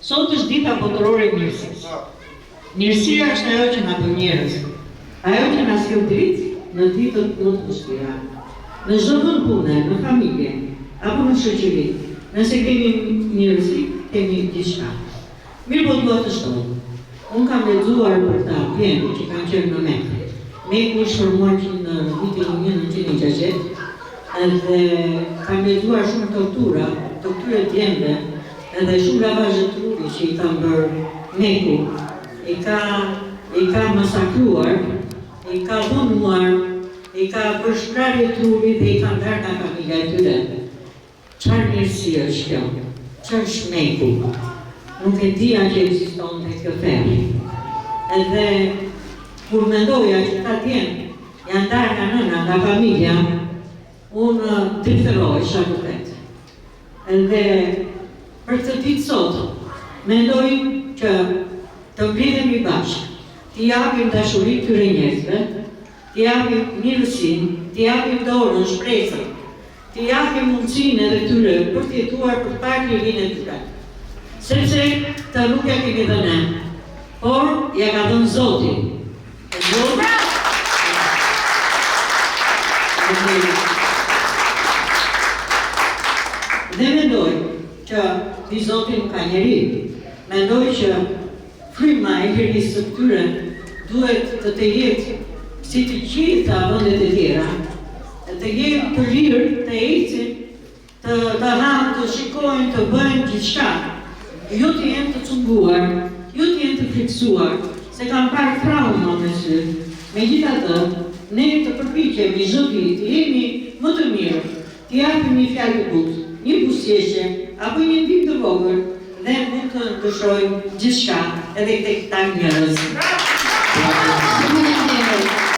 Sot është dita botërore e mirësisë. Mirësia është ajo që na bën njerëz. Ajo që na sjell dritë në ditët më të vështira. Në çdo vend pune, në familje, apo në shoqëri, nëse kemi mirësi, kemi diçka. Mirë po duhet të shtoj. Unë kam lexuar për ta pjenë që kanë qenë në Mekë. Meku është formuar në vitin 1960, edhe kam lexuar shumë tortura djembe, edhe shumë lavazhe trupi që i kam bërë Meku. I ka masakruar, i ka dhunuar, i ka bërë shprarje trupi dhe i ka ndarë nga familja e tyre. Çfarë mirësi është kjo? Çfarë është Meku? Nuk e dija që ekziston dhe kjo femë. Edhe kur mendoja që ta djemë janë ndarë nga nëna, nga familja, unë trifterohesha vërtet. Edhe për të ditë sot, mendoj që të mblidhemi bashkë, t'i japim dashurit këtyre njerëzve, t'i japim mirësinë, t'i japim dorën, shpresën, t'i japim mundësinë edhe këtyre për të jetuar për të parë lirinë e tyre. Sepse të nuk ja kemi dhënë ne, por ja ka dhënë Zoti. Dhe mendoj që i Zoti nuk ka njeri. Mendoj që fryma e lirisë së këtyre duhet të jetë si të gjitha vendet e tjera, të jenë të lirë, të ecin, të hanë, të shikojnë, të bëjnë gjithçka. Jo të jenë të cunguar, jo të jenë të friksuar, se kanë parë trauma me sy. Megjithatë, ne të përpiqemi çdo ditë të jemi më të mirë, të japim një fjalë të butë, një buzëqeshje apo një ndim të vogël dhe mund të ndryshojmë gjithçka edhe tek ta njerëz.